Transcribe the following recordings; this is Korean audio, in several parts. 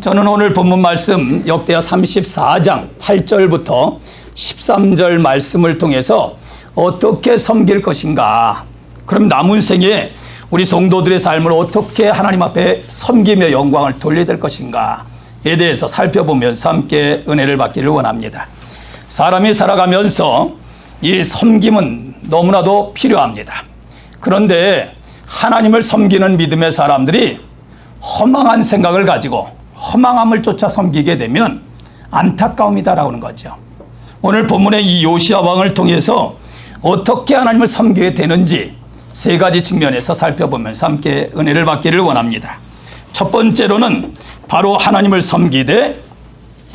저는 오늘 본문 말씀 역대하 34장 8절부터 13절 말씀을 통해서 어떻게 섬길 것인가, 그럼 남은 생에 우리 성도들의 삶을 어떻게 하나님 앞에 섬기며 영광을 돌려야 될 것인가에 대해서 살펴보면서 함께 은혜를 받기를 원합니다. 사람이 살아가면서 이 섬김은 너무나도 필요합니다. 그런데 하나님을 섬기는 믿음의 사람들이 허망한 생각을 가지고 허망함을 쫓아 섬기게 되면 안타까움이다라고 하는 거죠. 오늘 본문의 이 요시야 왕을 통해서 어떻게 하나님을 섬기게 되는지 세 가지 측면에서 살펴보면서 함께 은혜를 받기를 원합니다. 첫 번째로는 바로 하나님을 섬기되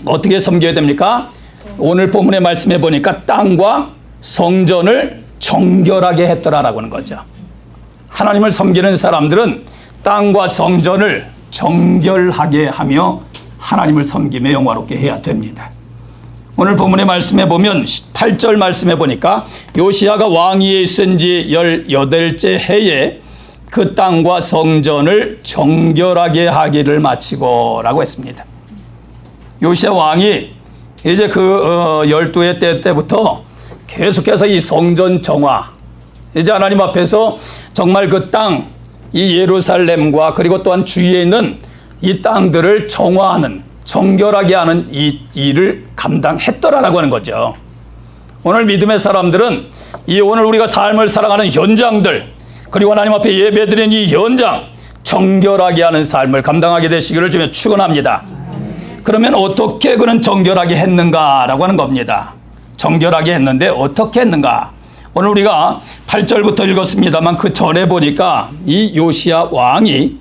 어떻게 섬겨야 됩니까? 오늘 본문의 말씀해 보니까 땅과 성전을 정결하게 했더라라고 하는 거죠. 하나님을 섬기는 사람들은 땅과 성전을 정결하게 하며 하나님을 섬기며 영화롭게 해야 됩니다. 오늘 본문의 말씀에 보면 8절 말씀해 보니까 요시야가 왕위에 있은 지 18째 해에 그 땅과 성전을 정결하게 하기를 마치고 라고 했습니다. 요시야 왕이 이제 그 12회 때부터 계속해서 이 성전 정화, 이제 하나님 앞에서 정말 그 땅, 이 예루살렘과 그리고 또한 주위에 있는 이 땅들을 정화하는, 정결하게 하는 이 일을 감당했더라라고 하는 거죠. 오늘 믿음의 사람들은 이 오늘 우리가 삶을 살아가는 현장들, 그리고 하나님 앞에 예배드리는 이 현장, 정결하게 하는 삶을 감당하게 되시기를 주며 축원합니다. 그러면 어떻게 그는 정결하게 했는가라고 하는 겁니다. 정결하게 했는데 어떻게 했는가? 오늘 우리가 8절부터 읽었습니다만 그 전에 보니까 이 요시야 왕이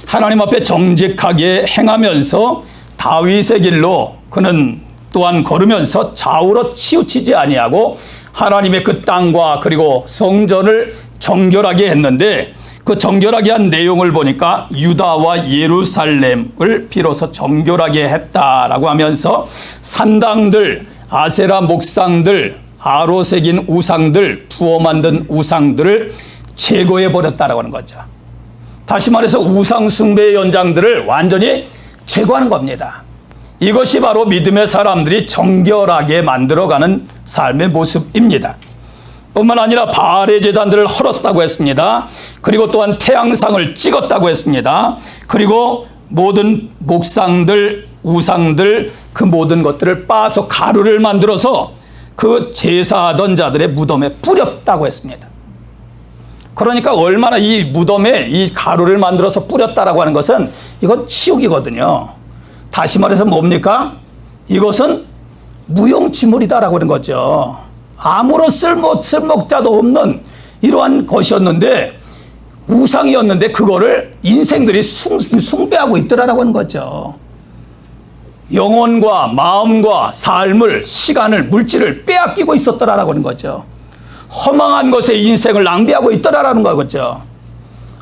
하나님 앞에 정직하게 행하면서 다윗의 길로 그는 또한 걸으면서 좌우로 치우치지 아니하고 하나님의 그 땅과 그리고 성전을 정결하게 했는데, 그 정결하게 한 내용을 보니까 유다와 예루살렘을 비로소 정결하게 했다라고 하면서 산당들, 아세라 목상들, 아로 새긴 우상들, 부어 만든 우상들을 제거해 버렸다라고 하는 거죠. 다시 말해서 우상 숭배의 연장들을 완전히 제거하는 겁니다. 이것이 바로 믿음의 사람들이 정결하게 만들어가는 삶의 모습입니다. 뿐만 아니라 바알의 제단들을 헐었다고 했습니다. 그리고 또한 태양상을 찍었다고 했습니다. 그리고 모든 목상들, 우상들, 그 모든 것들을 빻아서 가루를 만들어서 그 제사하던 자들의 무덤에 뿌렸다고 했습니다. 그러니까 얼마나 이 무덤에 이 가루를 만들어서 뿌렸다라고 하는 것은 이건 치욕이거든요. 다시 말해서 뭡니까? 이것은 무용지물이다라고 하는 거죠. 아무런 쓸모자도 없는 이러한 것이었는데, 우상이었는데 그거를 인생들이 숭배하고 있더라라고 하는 거죠. 영혼과 마음과 삶을, 시간을, 물질을 빼앗기고 있었더라라고 하는 거죠. 허망한 것에 인생을 낭비하고 있더라라는 거죠.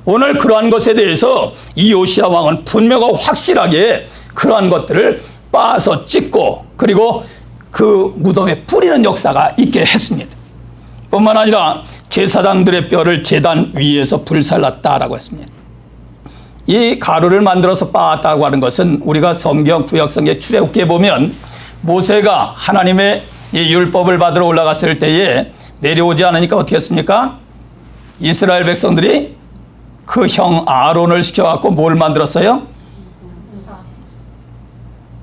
오늘 그러한 것에 대해서 이 요시야 왕은 분명하고 확실하게 그러한 것들을 빻아서 찢고 그리고 그 무덤에 뿌리는 역사가 있게 했습니다. 뿐만 아니라 제사장들의 뼈를 제단 위에서 불살랐다라고 했습니다. 이 가루를 만들어서 빻았다고 하는 것은 우리가 성경 구약성경 출애굽기에 보면 모세가 하나님의 이 율법을 받으러 올라갔을 때에 내려오지 않으니까 어떻게 했습니까? 이스라엘 백성들이 그 형 아론을 시켜갖고 뭘 만들었어요?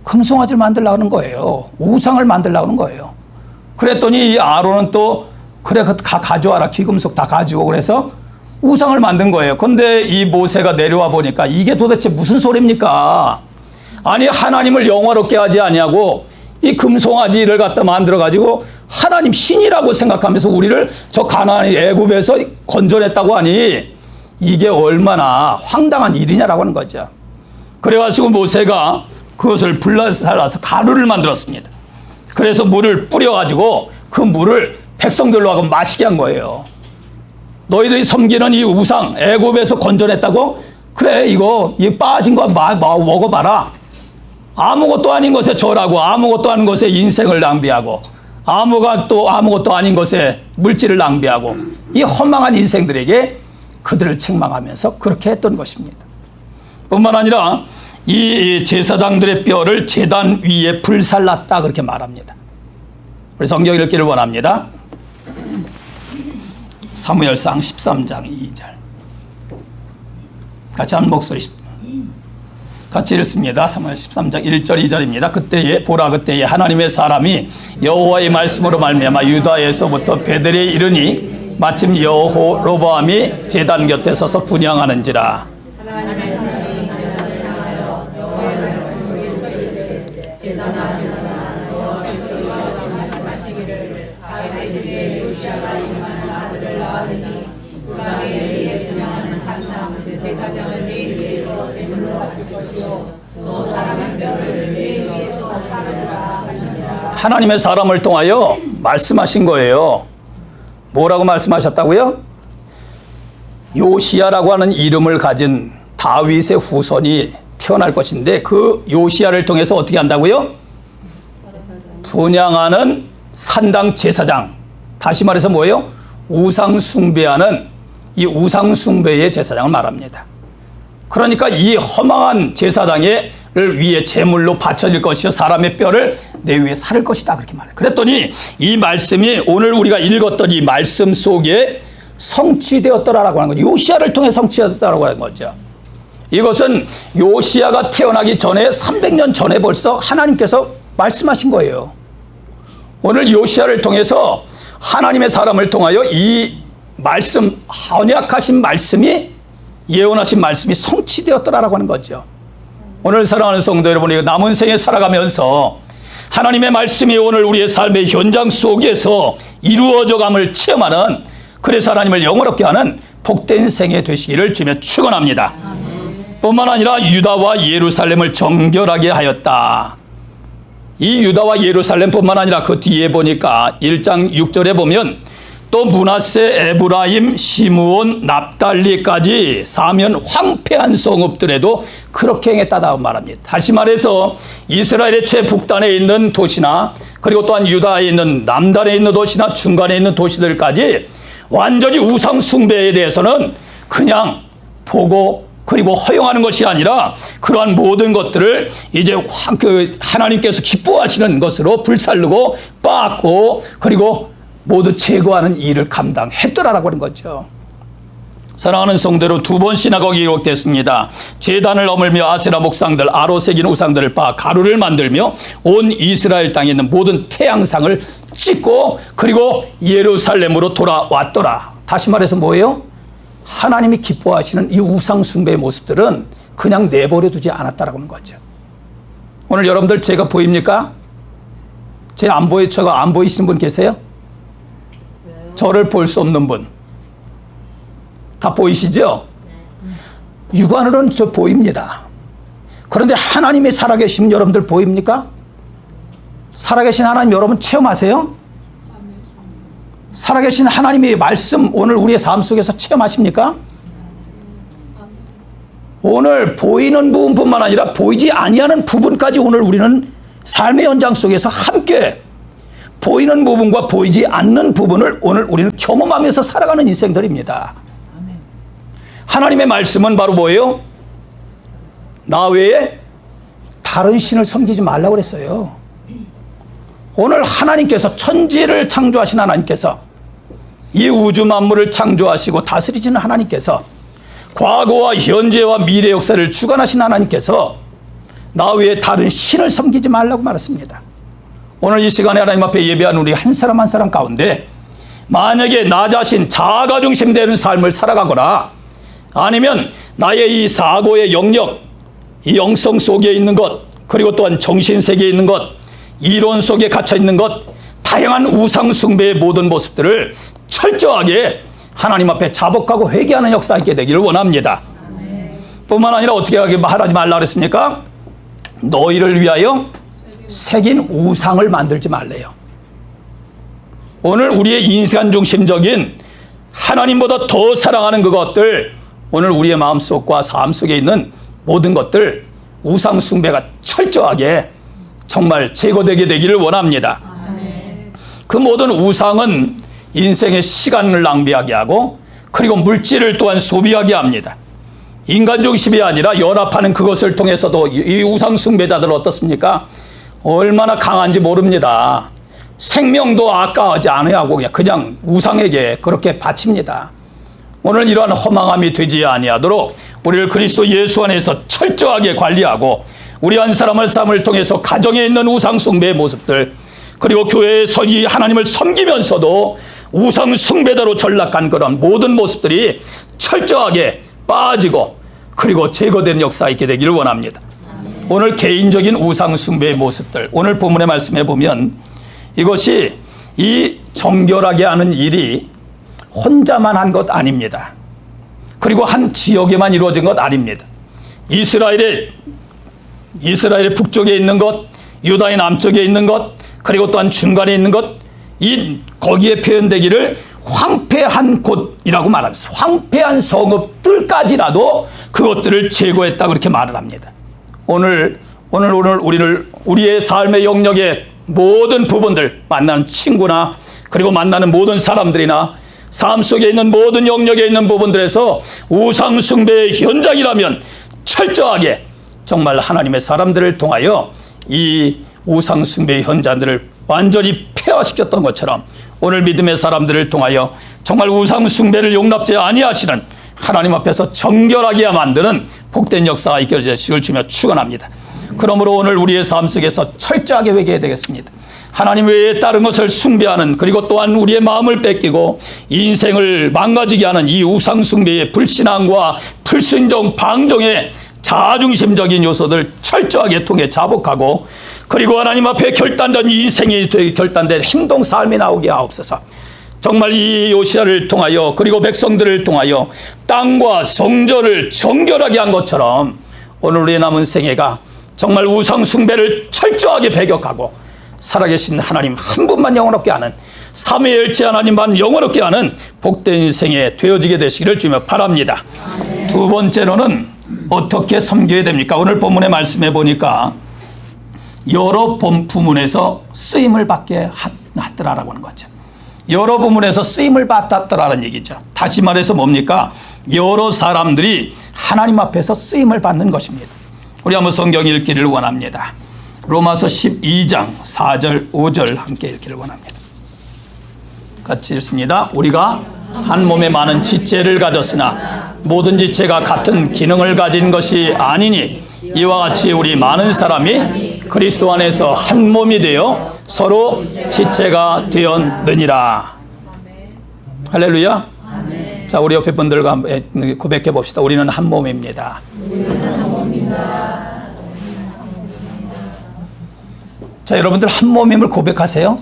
금송아지를 만들려고 하는 거예요. 우상을 만들려고 하는 거예요. 그랬더니 이 아론은 또 그래 다 가져와라, 귀금속 다 가지고, 그래서 우상을 만든 거예요. 근데 이 모세가 내려와 보니까 이게 도대체 무슨 소리입니까? 아니, 하나님을 영화롭게 하지 아니하고 이 금송아지를 갖다 만들어 가지고 하나님 신이라고 생각하면서 우리를 저 가나안 애굽에서 건져냈다고 하니 이게 얼마나 황당한 일이냐라고 하는 거죠. 그래가지고 모세가 그것을 불살라서 가루를 만들었습니다. 그래서 물을 뿌려가지고 그 물을 백성들로 하고 마시게 한 거예요. 너희들이 섬기는 이 우상, 애굽에서 건져냈다고? 그래, 이거 빠진 거 먹어봐라. 아무것도 아닌 것에 절하고 아무것도 아닌 것에 인생을 낭비하고 아무것도 아닌 것에 물질을 낭비하고 이 허망한 인생들에게 그들을 책망하면서 그렇게 했던 것입니다. 뿐만 아니라 이 제사장들의 뼈를 제단 위에 불살랐다 그렇게 말합니다. 우리 성경 읽기를 원합니다. 사무엘상 13장 2절. 같이 한 목소리 같이 읽습니다. 사무엘 13장 1절 2절입니다. 그때에 보라 그때에 하나님의 사람이 여호와의 말씀으로 말미암아 유다에서부터 베델에 이르니 마침 여호로보암이 제단 곁에 서서 분향하는지라. 하나님의 사람을 통하여 말씀하신 거예요. 뭐라고 말씀하셨다고요? 요시야라고 하는 이름을 가진 다윗의 후손이 태어날 것인데 그 요시야를 통해서 어떻게 한다고요? 분향하는 산당 제사장. 다시 말해서 뭐예요? 우상 숭배하는 이 우상 숭배의 제사장을 말합니다. 그러니까 이 허망한 제사장을 위해 제물로 바쳐질 것이요 사람의 뼈를 내 위에 살을 것이다 그렇게 말해요. 그랬더니 이 말씀이 오늘 우리가 읽었던 이 말씀 속에 성취되었더라라고 하는 거죠. 요시야를 통해 성취되었다라고 하는 거죠. 이것은 요시야가 태어나기 전에 300년 전에 벌써 하나님께서 말씀하신 거예요. 오늘 요시야를 통해서 하나님의 사람을 통하여 이 말씀, 언약하신 말씀이 예언하신 말씀이 성취되었더라라고 하는 거죠. 오늘 사랑하는 성도 여러분, 남은 생에 살아가면서 하나님의 말씀이 오늘 우리의 삶의 현장 속에서 이루어져감을 체험하는, 그래서 하나님을 영원롭게 하는 복된 생애 되시기를 주며 축원합니다. 뿐만 아니라 유다와 예루살렘을 정결하게 하였다. 이 유다와 예루살렘뿐만 아니라 그 뒤에 보니까 1장 6절에 보면 또 므낫세, 에브라임, 시므온, 납달리까지 사면 황폐한 성읍들에도 그렇게 행했다고 말합니다. 다시 말해서 이스라엘의 최북단에 있는 도시나 그리고 또한 유다에 있는 남단에 있는 도시나 중간에 있는 도시들까지 완전히 우상 숭배에 대해서는 그냥 보고 그리고 허용하는 것이 아니라 그러한 모든 것들을 이제 하나님께서 기뻐하시는 것으로 불살르고 빻고 그리고 모두 제거하는 일을 감당했더라라고 하는 거죠. 사랑하는 성도로 두 번 시나고기 기록됐습니다. 제단을 어물며 아세라 목상들, 아로 새긴 우상들을 빻아 가루를 만들며 온 이스라엘 땅에 있는 모든 태양상을 찍고 그리고 예루살렘으로 돌아왔더라. 다시 말해서 뭐예요? 하나님이 기뻐하시는 이 우상 숭배의 모습들은 그냥 내버려 두지 않았다라고 하는 거죠. 오늘 여러분들 제가 보입니까? 제가 안 보이시는 분 계세요? 저를 볼 수 없는 분. 다 보이시죠? 육안으로는 저 보입니다. 그런데 하나님이 살아계시면 여러분들 보입니까? 살아계신 하나님 여러분 체험하세요? 살아계신 하나님의 말씀 오늘 우리의 삶 속에서 체험하십니까? 오늘 보이는 부분뿐만 아니라 보이지 아니하는 부분까지 오늘 우리는 삶의 현장 속에서 함께 보이는 부분과 보이지 않는 부분을 오늘 우리는 경험하면서 살아가는 인생들입니다. 하나님의 말씀은 바로 뭐예요? 나 외에 다른 신을 섬기지 말라고 그랬어요. 오늘 하나님께서 천지를 창조하신 하나님께서 이 우주 만물을 창조하시고 다스리시는 하나님께서 과거와 현재와 미래 역사를 주관하신 하나님께서 나 외에 다른 신을 섬기지 말라고 말했습니다. 오늘 이 시간에 하나님 앞에 예배한 우리 한 사람 한 사람 가운데 만약에 나 자신 자아가 중심되는 삶을 살아가거나 아니면 나의 이 사고의 영역, 이 영성 속에 있는 것, 그리고 또한 정신세계에 있는 것, 이론 속에 갇혀 있는 것, 다양한 우상 숭배의 모든 모습들을 철저하게 하나님 앞에 자복하고 회개하는 역사 있게 되기를 원합니다. 뿐만 아니라 어떻게 하지 말라 그랬습니까? 너희를 위하여 새긴 우상을 만들지 말래요. 오늘 우리의 인간 중심적인 하나님보다 더 사랑하는 그것들, 오늘 우리의 마음속과 삶 속에 있는 모든 것들 우상 숭배가 철저하게 정말 제거되게 되기를 원합니다. 그 모든 우상은 인생의 시간을 낭비하게 하고 그리고 물질을 또한 소비하게 합니다. 인간 중심이 아니라 연합하는 그것을 통해서도 이 우상 숭배자들 어떻습니까? 얼마나 강한지 모릅니다. 생명도 아까워하지 않아하고 그냥 우상에게 그렇게 바칩니다. 오늘 이러한 허망함이 되지 아니하도록 우리를 그리스도 예수 안에서 철저하게 관리하고 우리 한 사람을 삶을 통해서 가정에 있는 우상 숭배의 모습들, 그리고 교회에서 이 하나님을 섬기면서도 우상 숭배자로 전락한 그런 모든 모습들이 철저하게 빠지고 그리고 제거되는 역사가 있게 되기를 원합니다. 오늘 개인적인 우상 숭배의 모습들, 오늘 본문의 말씀해 보면 이것이 이 정결하게 하는 일이 혼자만 한 것 아닙니다. 그리고 한 지역에만 이루어진 것 아닙니다. 이스라엘의 북쪽에 있는 것, 유다의 남쪽에 있는 것, 그리고 또한 중간에 있는 것, 거기에 표현되기를 황폐한 곳이라고 말합니다. 황폐한 성읍들까지라도 그것들을 제거했다 그렇게 말을 합니다. 오늘 우리의 삶의 영역의 모든 부분들, 만나는 친구나 그리고 만나는 모든 사람들이나 삶 속에 있는 모든 영역에 있는 부분들에서 우상 숭배의 현장이라면 철저하게 정말 하나님의 사람들을 통하여 이 우상 숭배의 현장들을 완전히 폐화시켰던 것처럼 오늘 믿음의 사람들을 통하여 정말 우상 숭배를 용납지 아니하시는 하나님 앞에서 정결하게 만드는 복된 역사가 있게 되시길 주며 축원합니다. 그러므로 오늘 우리의 삶 속에서 철저하게 회개해야 되겠습니다. 하나님 외에 다른 것을 숭배하는, 그리고 또한 우리의 마음을 뺏기고 인생을 망가지게 하는 이 우상 숭배의 불신앙과 불순종, 방종의 자중심적인 요소들 철저하게 통해 자복하고, 그리고 하나님 앞에 결단된 인생이 결단된 행동 삶이 나오게 하옵소서. 정말 이 요시야를 통하여 그리고 백성들을 통하여 땅과 성전을 정결하게 한 것처럼 오늘 우리의 남은 생애가 정말 우상 숭배를 철저하게 배격하고 살아계신 하나님 한 분만 영원롭게 하는, 삼위일체 하나님만 영원롭게 하는 복된 인생에 되어지게 되시기를 주며 바랍니다. 두 번째로는 어떻게 섬겨야 됩니까? 오늘 본문의 말씀해 보니까 여러 부문에서 쓰임을 받게 하더라라고 하는 거죠. 여러 부문에서 쓰임을 받았더라는 얘기죠. 다시 말해서 뭡니까? 여러 사람들이 하나님 앞에서 쓰임을 받는 것입니다. 우리 한번 성경 읽기를 원합니다. 로마서 12장 4절 5절 함께 읽기를 원합니다. 같이 읽습니다. 우리가 한 몸에 많은 지체를 가졌으나 모든 지체가 같은 기능을 가진 것이 아니니 이와 같이 우리 많은 사람이 그리스도 안에서 한 몸이 되어 서로 지체가 되었느니라. 할렐루야. 자, 우리 옆에 분들과 한번 고백해 봅시다. 우리는 한 몸입니다. 자, 여러분들 한 몸임을 고백하세요.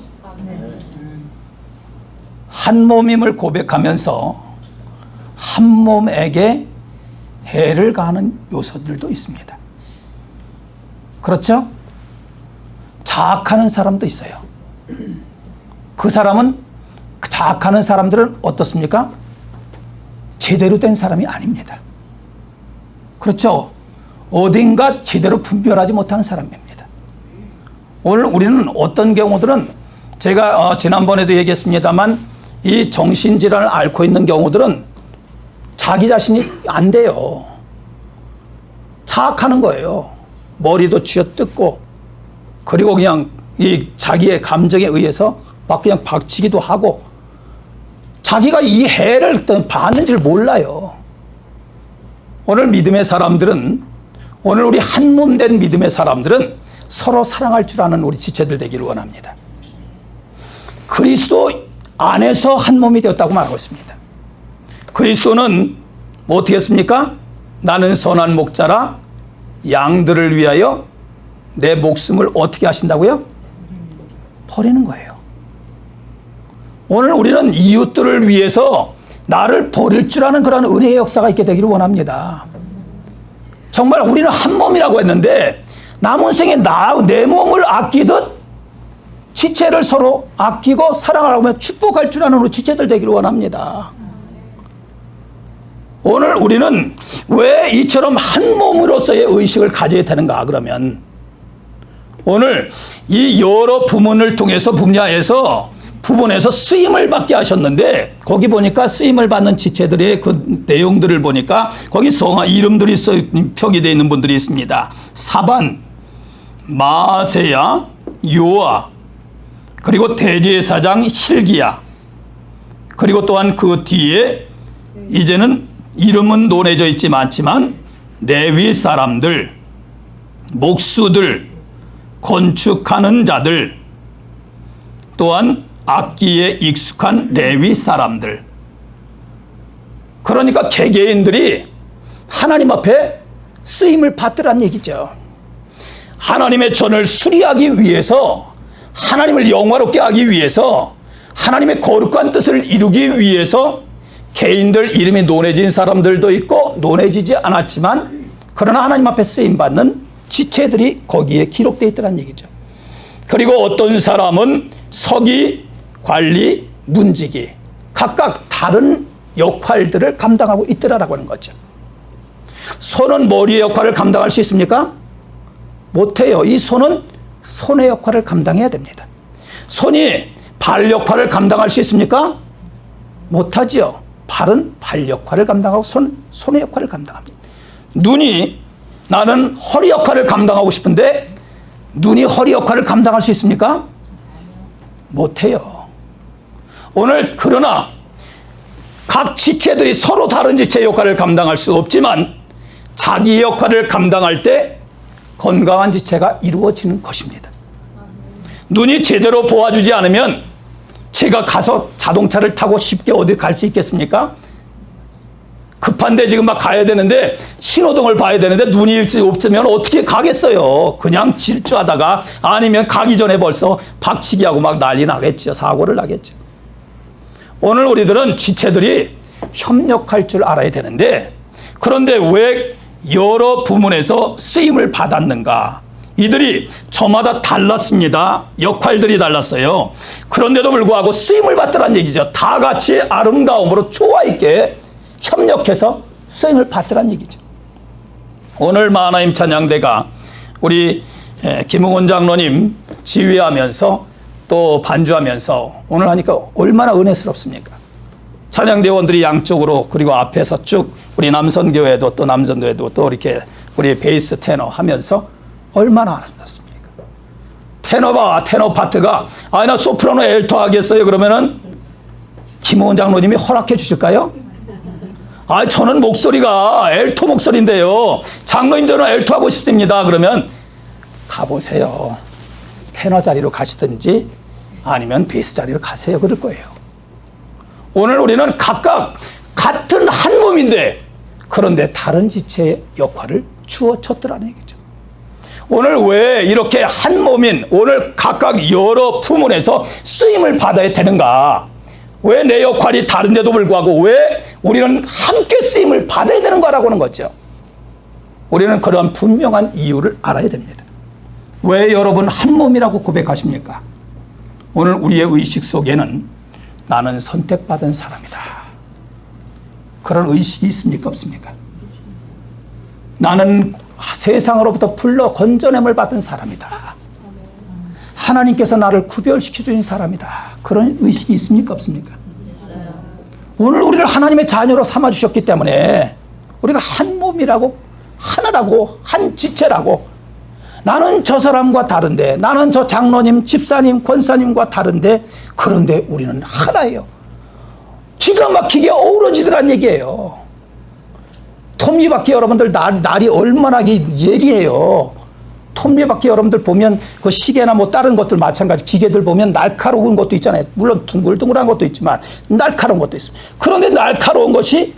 한 몸임을 고백하면서 한 몸에게 해를 가하는 요소들도 있습니다. 그렇죠? 자학하는 사람도 있어요. 그 사람은, 자학하는 사람들은 어떻습니까? 제대로 된 사람이 아닙니다. 그렇죠? 어딘가 제대로 분별하지 못하는 사람입니다. 오늘 우리는 어떤 경우들은, 제가 지난번에도 얘기했습니다만, 이 정신질환을 앓고 있는 경우들은 자기 자신이 안 돼요. 자학하는 거예요. 머리도 쥐어뜯고, 그리고 그냥 이 자기의 감정에 의해서 막 그냥 박치기도 하고, 자기가 이 해를 받는지를 몰라요. 오늘 믿음의 사람들은, 오늘 우리 한 몸 된 믿음의 사람들은 서로 사랑할 줄 아는 우리 지체들 되기를 원합니다. 그리스도 안에서 한 몸이 되었다고 말하고 있습니다. 그리스도는 뭐 어떻게 했습니까? 나는 선한 목자라 양들을 위하여 내 목숨을 어떻게 하신다고요? 버리는 거예요. 오늘 우리는 이웃들을 위해서 나를 버릴 줄 아는 그런 은혜의 역사가 있게 되기를 원합니다. 정말 우리는 한 몸이라고 했는데 남은 생에 내 몸을 아끼듯 지체를 서로 아끼고 사랑하며 축복할 줄 아는 우리 지체들 되기를 원합니다. 오늘 우리는 왜 이처럼 한 몸으로서의 의식을 가져야 되는가? 그러면 오늘 이 여러 부문을 통해서 분야에서 부분에서 쓰임을 받게 하셨는데 거기 보니까 쓰임을 받는 지체들의 그 내용들을 보니까 거기 성화 이름들이 표기되어 있는 분들이 있습니다. 사반, 마세야, 요아, 그리고 대제사장 hil기야, 그리고 또한 그 뒤에 이제는 이름은 논해져 있지 않지만 레위 사람들, 목수들, 건축하는 자들, 또한 악기에 익숙한 레위 사람들. 그러니까 개개인들이 하나님 앞에 쓰임을 받으란 얘기죠. 하나님의 전을 수리하기 위해서, 하나님을 영화롭게 하기 위해서, 하나님의 거룩한 뜻을 이루기 위해서 개인들 이름이 논해진 사람들도 있고 논해지지 않았지만 그러나 하나님 앞에 쓰임받는 지체들이 거기에 기록되어 있다는 얘기죠. 그리고 어떤 사람은 서기, 관리, 문지기 각각 다른 역할들을 감당하고 있더라라고 하는 거죠. 손은 머리의 역할을 감당할 수 있습니까? 못해요. 이 손은 손의 역할을 감당해야 됩니다. 손이 발 역할을 감당할 수 있습니까? 못하지요. 발은 발 역할을 감당하고 손의 역할을 감당합니다. 눈이 나는 허리 역할을 감당하고 싶은데 눈이 허리 역할을 감당할 수 있습니까? 못해요. 오늘 그러나 각 지체들이 서로 다른 지체 역할을 감당할 수 없지만 자기 역할을 감당할 때 건강한 지체가 이루어지는 것입니다. 눈이 제대로 보아주지 않으면 제가 가서 자동차를 타고 쉽게 어디 갈 수 있겠습니까? 급한데 지금 막 가야 되는데 신호등을 봐야 되는데 눈이 없으면 어떻게 가겠어요? 그냥 질주하다가 아니면 가기 전에 벌써 박치기하고 막 난리 나겠죠. 사고를 나겠죠. 오늘 우리들은 지체들이 협력할 줄 알아야 되는데 그런데 왜 여러 부문에서 쓰임을 받았는가? 이들이 저마다 달랐습니다. 역할들이 달랐어요. 그런데도 불구하고 쓰임을 받더란 얘기죠. 다 같이 아름다움으로 조화 있게 협력해서 쓰임을 받더란 얘기죠. 오늘 마하나임 찬양대가 우리 김웅원 장로님 지휘하면서 또 반주하면서 오늘 하니까 얼마나 은혜스럽습니까? 찬양대원들이 양쪽으로 그리고 앞에서 쭉 우리 남선교회도 또 남전교회도 또 이렇게 우리 베이스 테너 하면서 얼마나 아름답습니까? 테너 파트가 나 소프라노 엘토 하겠어요 그러면은 김웅원 장로님이 허락해 주실까요? 저는 목소리가 엘토 목소리인데요. 장로님 저는 엘토 하고 싶습니다. 그러면 가보세요. 테너 자리로 가시든지 아니면 베이스 자리로 가세요. 그럴 거예요. 오늘 우리는 각각 같은 한 몸인데 그런데 다른 지체의 역할을 주어졌더라는 얘기죠. 오늘 왜 이렇게 한 몸인 오늘 각각 여러 부문에서 쓰임을 받아야 되는가? 왜 내 역할이 다른데도 불구하고 왜 우리는 함께 쓰임을 받아야 되는가라고 하는 거죠. 우리는 그러한 분명한 이유를 알아야 됩니다. 왜 여러분 한 몸이라고 고백하십니까? 오늘 우리의 의식 속에는 나는 선택받은 사람이다. 그런 의식이 있습니까? 없습니까? 나는 세상으로부터 불러 건져냄을 받은 사람이다. 하나님께서 나를 구별시켜 주신 사람이다. 그런 의식이 있습니까? 없습니까? 오늘 우리를 하나님의 자녀로 삼아주셨기 때문에 우리가 한 몸이라고 하나라고 한 지체라고 나는 저 사람과 다른데 나는 저 장로님, 집사님, 권사님과 다른데 그런데 우리는 하나예요. 기가 막히게 어우러지더란 얘기예요. 톱니바퀴 여러분들 날이 얼마나 예리해요. 톱니바퀴 여러분들 보면 그 시계나 뭐 다른 것들 마찬가지 기계들 보면 날카로운 것도 있잖아요. 물론 둥글둥글한 것도 있지만 날카로운 것도 있습니다. 그런데 날카로운 것이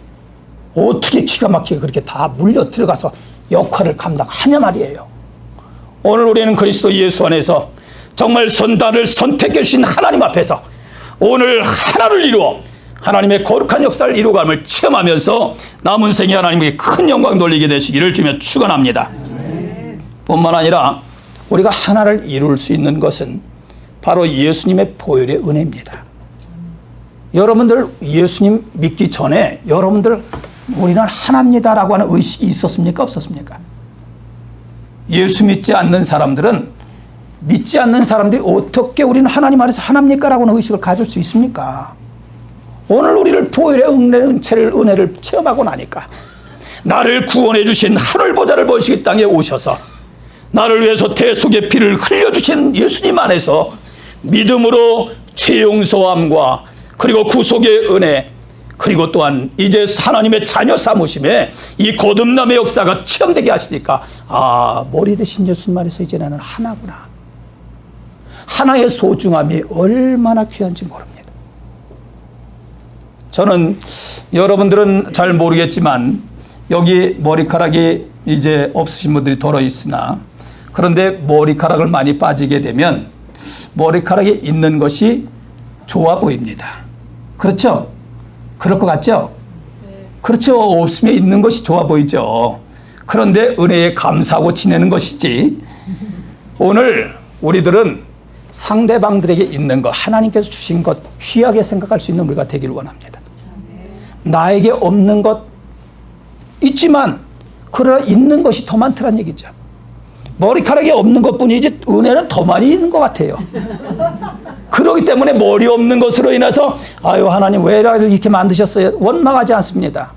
어떻게 기가 막히게 그렇게 다 물려 들어가서 역할을 감당하냐 말이에요. 오늘 우리는 그리스도 예수 안에서 정말 선단을 선택해 주신 하나님 앞에서 오늘 하나를 이루어 하나님의 거룩한 역사를 이루어감을 체험하면서 남은 생에 하나님께 큰 영광 돌리게 되시기를 주며 축원합니다. 뿐만 아니라 우리가 하나를 이룰 수 있는 것은 바로 예수님의 보혈의 은혜입니다. 여러분들 예수님 믿기 전에 여러분들 우리는 하나입니다라고 하는 의식이 있었습니까? 없었습니까? 예수 믿지 않는 사람들은 믿지 않는 사람들이 어떻게 우리는 하나님 안에서 하나입니까라고는 의식을 가질 수 있습니까? 오늘 우리를 보혈의 은혜를 체험하고 나니까 나를 구원해 주신 하늘보좌를 보시기 땅에 오셔서 나를 위해서 대속의 피를 흘려주신 예수님 안에서 믿음으로 죄 용서함과 그리고 구속의 은혜, 그리고 또한 이제 하나님의 자녀 삼으심에 이 거듭남의 역사가 체험되게 하시니까 머리 대신 예수님 안에서 이제 나는 하나구나. 하나의 소중함이 얼마나 귀한지 모릅니다. 저는 여러분들은 잘 모르겠지만 여기 머리카락이 이제 없으신 분들이 덜어 있으나, 그런데 머리카락을 많이 빠지게 되면 머리카락이 있는 것이 좋아 보입니다. 그렇죠? 그럴 것 같죠? 그렇죠. 없으면 있는 것이 좋아 보이죠. 그런데 은혜에 감사하고 지내는 것이지, 오늘 우리들은 상대방들에게 있는 것, 하나님께서 주신 것 귀하게 생각할 수 있는 우리가 되기를 원합니다. 나에게 없는 것 있지만 그러나 있는 것이 더 많더란 얘기죠. 머리카락이 없는 것뿐이지 은혜는 더 많이 있는 것 같아요. 그렇기 때문에 머리 없는 것으로 인해서 아유 하나님 왜 이렇게 만드셨어요? 원망하지 않습니다.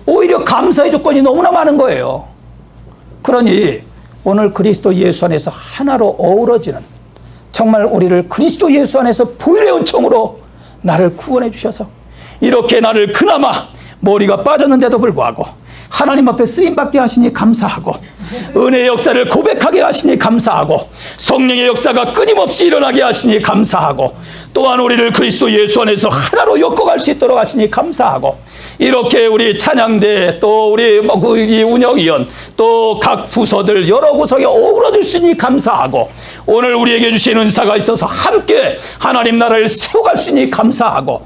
오히려 감사의 조건이 너무나 많은 거예요. 그러니 오늘 그리스도 예수 안에서 하나로 어우러지는, 정말 우리를 그리스도 예수 안에서 보혈의 은총으로 나를 구원해 주셔서 이렇게 나를 그나마 머리가 빠졌는데도 불구하고 하나님 앞에 쓰임받게 하시니 감사하고, 은혜의 역사를 고백하게 하시니 감사하고, 성령의 역사가 끊임없이 일어나게 하시니 감사하고, 또한 우리를 그리스도 예수 안에서 하나로 엮어갈 수 있도록 하시니 감사하고, 이렇게 우리 찬양대 또 우리 운영위원 또 각 부서들 여러 구석에 어우러질 수 있니 감사하고, 오늘 우리에게 주신 은사가 있어서 함께 하나님 나라를 세워갈 수 있니 감사하고,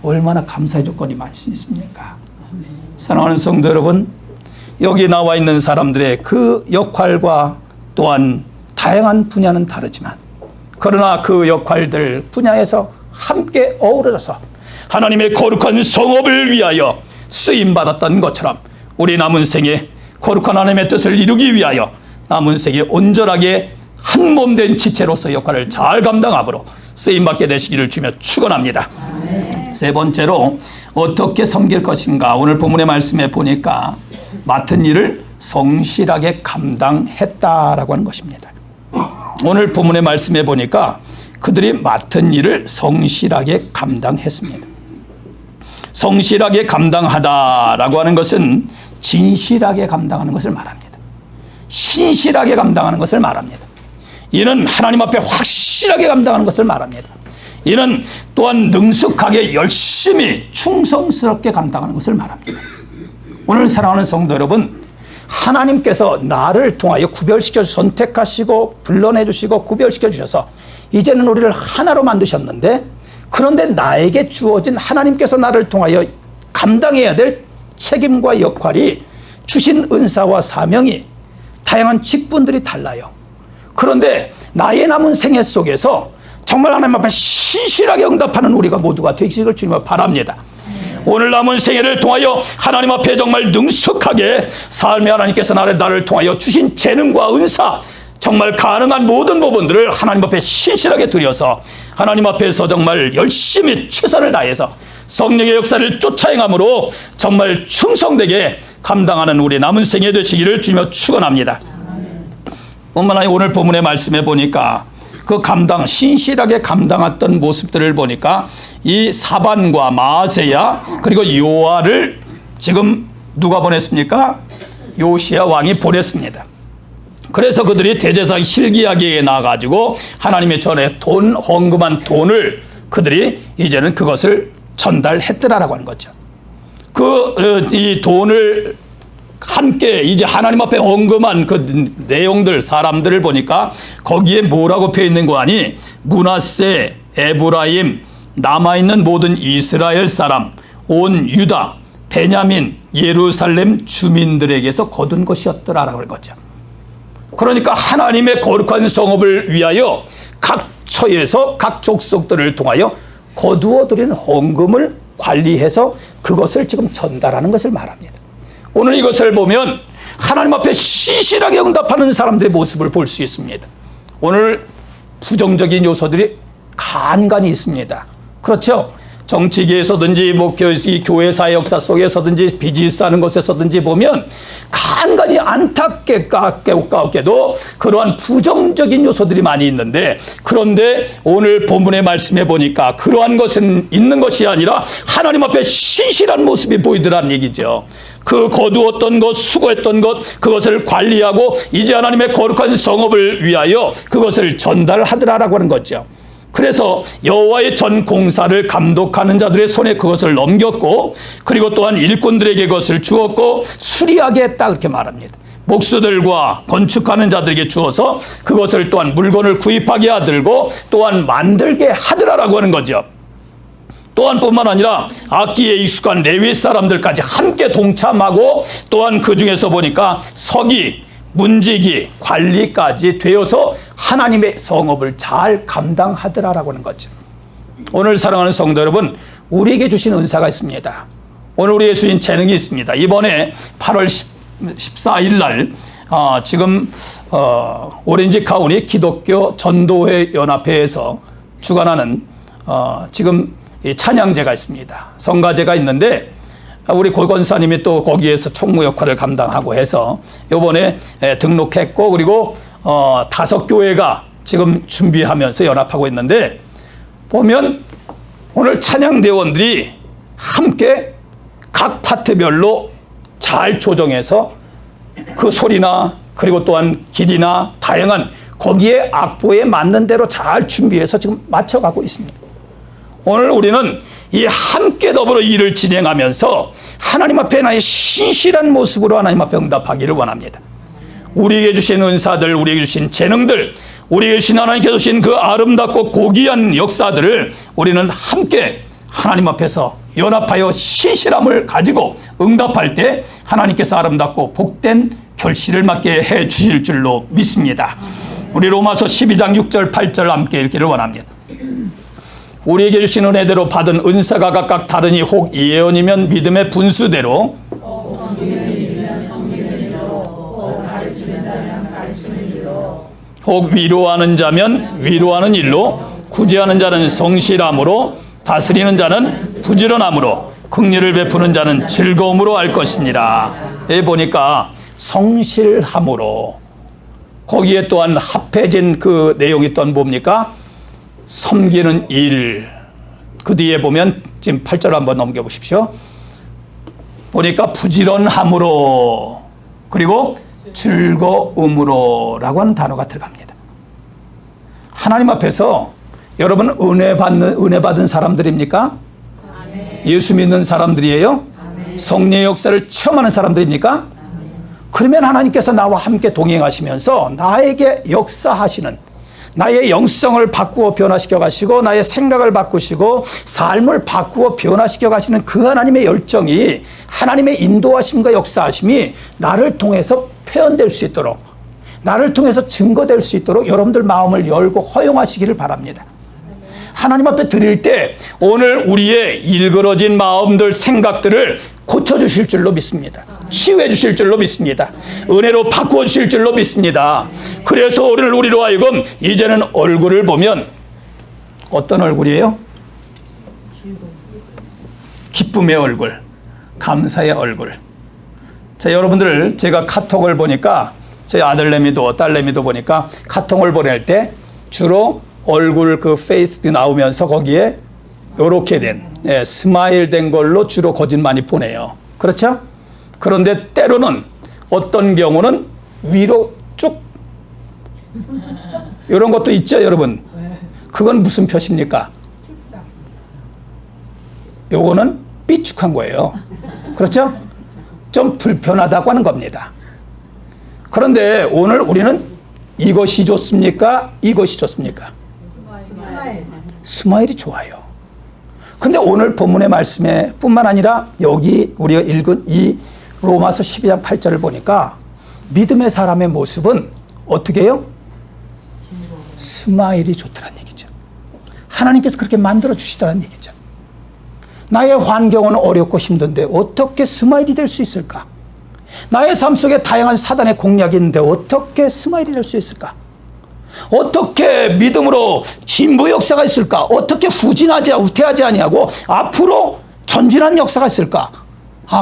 얼마나 감사의 조건이 많습니까? 사랑하는 성도 여러분, 여기 나와 있는 사람들의 그 역할과 또한 다양한 분야는 다르지만, 그러나 그 역할들 분야에서 함께 어우러져서 하나님의 거룩한 성업을 위하여 쓰임받았던 것처럼 우리 남은 생에 거룩한 하나님의 뜻을 이루기 위하여 남은 생에 온전하게 한 몸 된 지체로서 역할을 잘 감당함으로 쓰임받게 되시기를 주며 축원합니다. 세 번째로 어떻게 섬길 것인가, 오늘 본문의 말씀에 보니까 맡은 일을 성실하게 감당했다라고 하는 것입니다. 오늘 본문의 말씀에 보니까 그들이 맡은 일을 성실하게 감당했습니다. 성실하게 감당하다라고 하는 것은 진실하게 감당하는 것을 말합니다. 신실하게 감당하는 것을 말합니다. 이는 하나님 앞에 확실하게 감당하는 것을 말합니다. 이는 또한 능숙하게 열심히 충성스럽게 감당하는 것을 말합니다. 오늘 사랑하는 성도 여러분, 하나님께서 나를 통하여 구별시켜 선택하시고 불러내 주시고 구별시켜 주셔서 이제는 우리를 하나로 만드셨는데, 그런데 나에게 주어진 하나님께서 나를 통하여 감당해야 될 책임과 역할이, 주신 은사와 사명이, 다양한 직분들이 달라요. 그런데 나의 남은 생애 속에서 정말 하나님 앞에 신실하게 응답하는 우리가 모두가 되시기를 주님을 바랍니다. 오늘 남은 생애를 통하여 하나님 앞에 정말 능숙하게 삶의 하나님께서 나를 통하여 주신 재능과 은사, 정말 가능한 모든 부분들을 하나님 앞에 신실하게 드려서 하나님 앞에서 정말 열심히 최선을 다해서 성령의 역사를 쫓아 행함으로 정말 충성되게 감당하는 우리 남은 생애 되시기를 주며 축원합니다. 뿐만 아니라 오늘 본문의 말씀에 보니까 그 신실하게 감당했던 모습들을 보니까 이 사반과 마아세야 그리고 요아를 지금 누가 보냈습니까? 요시야 왕이 보냈습니다. 그래서 그들이 대제사장 hil기야에게 나가지고 하나님의 전에 헌금한 돈을 그들이 이제는 그것을 전달했더라라고 하는 거죠. 이 돈을 함께 이제 하나님 앞에 헌금한 그 내용들, 사람들을 보니까 거기에 뭐라고 표현 있는 거 아니? 므낫세, 에브라임, 남아있는 모든 이스라엘 사람, 온 유다, 베냐민, 예루살렘 주민들에게서 거둔 것이었더라라고 하는 거죠. 그러니까 하나님의 거룩한 성업을 위하여 각 처에서 각 족속들을 통하여 거두어 드리는 헌금을 관리해서 그것을 지금 전달하는 것을 말합니다. 오늘 이것을 보면 하나님 앞에 신실하게 응답하는 사람들의 모습을 볼 수 있습니다. 오늘 부정적인 요소들이 간간히 있습니다. 그렇죠? 정치계에서든지 뭐 이 교회사의 역사 속에서든지 비즈니스 하는 곳에서든지 보면 간간히 안타깝게도 그러한 부정적인 요소들이 많이 있는데, 그런데 오늘 본문의 말씀해 보니까 그러한 것은 있는 것이 아니라 하나님 앞에 신실한 모습이 보이더라는 얘기죠. 그 거두었던 것, 수고했던 것, 그것을 관리하고 이제 하나님의 거룩한 성업을 위하여 그것을 전달하더라라고 하는 거죠. 그래서 여호와의 전 공사를 감독하는 자들의 손에 그것을 넘겼고, 그리고 또한 일꾼들에게 그것을 주었고 수리하게 했다, 그렇게 말합니다. 목수들과 건축하는 자들에게 주어서 그것을 또한 물건을 구입하게 하들고 또한 만들게 하더라라고 하는 거죠. 또한 뿐만 아니라 악기에 익숙한 레위 사람들까지 함께 동참하고, 또한 그 중에서 보니까 서기, 문지기, 관리까지 되어서 하나님의 성업을 잘 감당하더라라고 하는 거죠. 오늘 사랑하는 성도 여러분, 우리에게 주신 은사가 있습니다. 오늘 우리에게 주신 재능이 있습니다. 이번에 8월 14일 날 지금 오렌지 카운티 기독교 전도회 연합회에서 주관하는 지금 이 찬양제가 있습니다. 성가제가 있는데 우리 고건사님이 또 거기에서 총무 역할을 감당하고 해서 이번에 등록했고, 그리고 5교회가 지금 준비하면서 연합하고 있는데, 보면 오늘 찬양대원들이 함께 각 파트별로 잘 조정해서 그 소리나 그리고 또한 길이나 다양한 거기에 악보에 맞는 대로 잘 준비해서 지금 맞춰가고 있습니다. 오늘 우리는 이 함께 더불어 일을 진행하면서 하나님 앞에 나의 신실한 모습으로 하나님 앞에 응답하기를 원합니다. 우리에게 주신 은사들, 우리에게 주신 재능들, 우리에게 주신 하나님께서 주신 그 아름답고 고귀한 역사들을 우리는 함께 하나님 앞에서 연합하여 신실함을 가지고 응답할 때 하나님께서 아름답고 복된 결실을 맞게 해 주실 줄로 믿습니다. 우리 로마서 12장 6절 8절 함께 읽기를 원합니다. 우리에게 주신 은혜대로 받은 은사가 각각 다르니 혹 예언이면 믿음의 분수대로, 혹 위로하는 자면 위로하는 일로, 구제하는 자는 성실함으로, 다스리는 자는 부지런함으로, 긍휼을 베푸는 자는 즐거움으로 알 것이니라. 여기 보니까 성실함으로, 거기에 또한 합해진 그 내용이 또한 뭡니까? 섬기는 일. 그 뒤에 보면 지금 8절 한번 넘겨보십시오. 보니까 부지런함으로, 그리고 즐거움으로 라고 하는 단어가 들어갑니다. 하나님 앞에서 여러분 은혜 받은 사람들입니까? 아멘. 예수 믿는 사람들이에요? 아멘. 성령의 역사를 체험하는 사람들입니까? 아멘. 그러면 하나님께서 나와 함께 동행하시면서 나에게 역사하시는, 나의 영성을 바꾸어 변화시켜 가시고 나의 생각을 바꾸시고 삶을 바꾸어 변화시켜 가시는 그 하나님의 열정이, 하나님의 인도하심과 역사하심이 나를 통해서 표현될 수 있도록, 나를 통해서 증거될 수 있도록 여러분들 마음을 열고 허용하시기를 바랍니다. 하나님 앞에 드릴 때 오늘 우리의 일그러진 마음들, 생각들을 고쳐주실 줄로 믿습니다. 치유해 주실 줄로 믿습니다. 은혜로 바꾸어 주실 줄로 믿습니다. 그래서 오늘 우리로 하여금 이제는 얼굴을 보면 어떤 얼굴이에요? 기쁨의 얼굴, 감사의 얼굴. 자, 여러분들 제가 카톡을 보니까 저희 아들내미도 딸내미도 보니까 카톡을 보낼 때 주로 얼굴 그 페이스 나오면서 거기에 요렇게 된 스마일 된 걸로 주로 거짓 많이 보내요. 그렇죠? 그런데 때로는 어떤 경우는 위로 쭉 이런 것도 있죠, 여러분. 그건 무슨 표시입니까? 요거는 삐죽한 거예요. 그렇죠? 좀 불편하다고 하는 겁니다. 그런데 오늘 우리는 이것이 좋습니까? 이것이 좋습니까? 스마일이 좋아요. 근데 오늘 본문의 말씀에 뿐만 아니라 여기 우리가 읽은 이 로마서 12장 8절을 보니까 믿음의 사람의 모습은 어떻게 해요? 스마일이 좋더란 얘기죠. 하나님께서 그렇게 만들어 주시더란 얘기죠. 나의 환경은 어렵고 힘든데 어떻게 스마일이 될 수 있을까? 나의 삶 속에 다양한 사단의 공략이 있는데 어떻게 스마일이 될 수 있을까? 어떻게 믿음으로 진보 역사가 있을까? 어떻게 후퇴하지 아니하고 앞으로 전진한 역사가 있을까?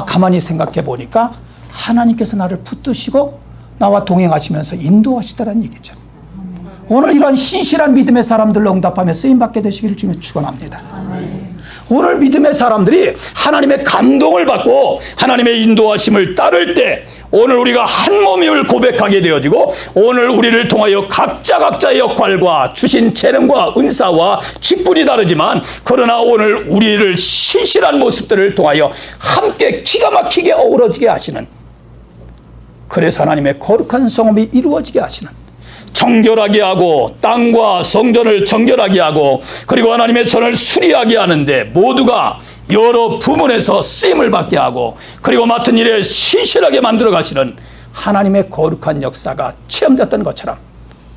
가만히 생각해 보니까 하나님께서 나를 붙드시고 나와 동행하시면서 인도하시더란 얘기죠. 오늘 이런 신실한 믿음의 사람들로 응답하며 쓰임받게 되시기를 주며 축원합니다. 오늘 믿음의 사람들이 하나님의 감동을 받고 하나님의 인도하심을 따를 때 오늘 우리가 한 몸임을 고백하게 되어지고 오늘 우리를 통하여 각자의 역할과 주신 재능과 은사와 직분이 다르지만 그러나 오늘 우리를 신실한 모습들을 통하여 함께 기가 막히게 어우러지게 하시는, 그래서 하나님의 거룩한 성업이 이루어지게 하시는, 정결하게 하고 땅과 성전을 정결하게 하고 그리고 하나님의 전을 수리하게 하는데 모두가 여러 부문에서 쓰임을 받게 하고 그리고 맡은 일에 신실하게 만들어 가시는 하나님의 거룩한 역사가 체험됐던 것처럼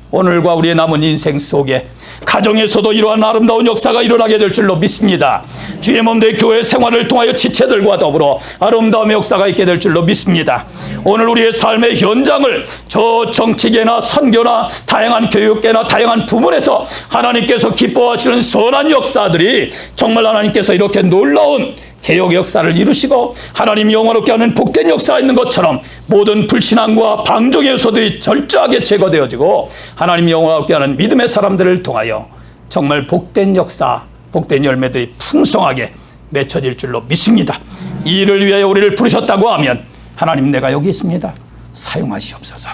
오늘과 우리의 남은 인생 속에 가정에서도 이러한 아름다운 역사가 일어나게 될 줄로 믿습니다. 주의 몸된 교회 생활을 통하여 지체들과 더불어 아름다움의 역사가 있게 될 줄로 믿습니다. 오늘 우리의 삶의 현장을 저 정치계나 선교나 다양한 교육계나 다양한 부문에서 하나님께서 기뻐하시는 선한 역사들이 정말 하나님께서 이렇게 놀라운 개혁 역사를 이루시고 하나님 영원롭게 하는 복된 역사가 있는 것처럼 모든 불신앙과 방종의 요소들이 철저하게 제거되어지고 하나님 영원롭게 하는 믿음의 사람들을 통하여 정말 복된 역사, 복된 열매들이 풍성하게 맺혀질 줄로 믿습니다. 이 일을 위하여 우리를 부르셨다고 하면 하나님, 내가 여기 있습니다. 사용하시옵소서.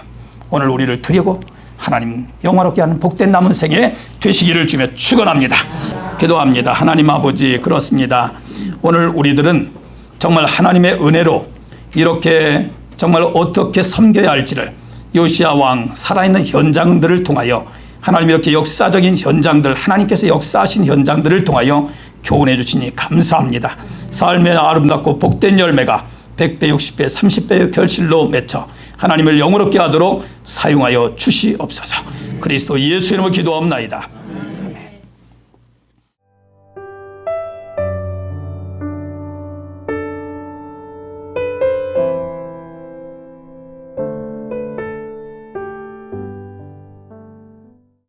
오늘 우리를 드리고 하나님 영원롭게 하는 복된 남은 생에 되시기를 주며 축원합니다. 기도합니다. 하나님 아버지, 그렇습니다. 오늘 우리들은 정말 하나님의 은혜로 이렇게 정말 어떻게 섬겨야 할지를 요시야 왕 살아있는 현장들을 통하여 하나님 이렇게 역사적인 현장들, 하나님께서 역사하신 현장들을 통하여 교훈해 주시니 감사합니다. 삶의 아름답고 복된 열매가 100배, 60배, 30배의 결실로 맺혀 하나님을 영원롭게 하도록 사용하여 주시옵소서. 그리스도 예수 이름으로 기도합나이다.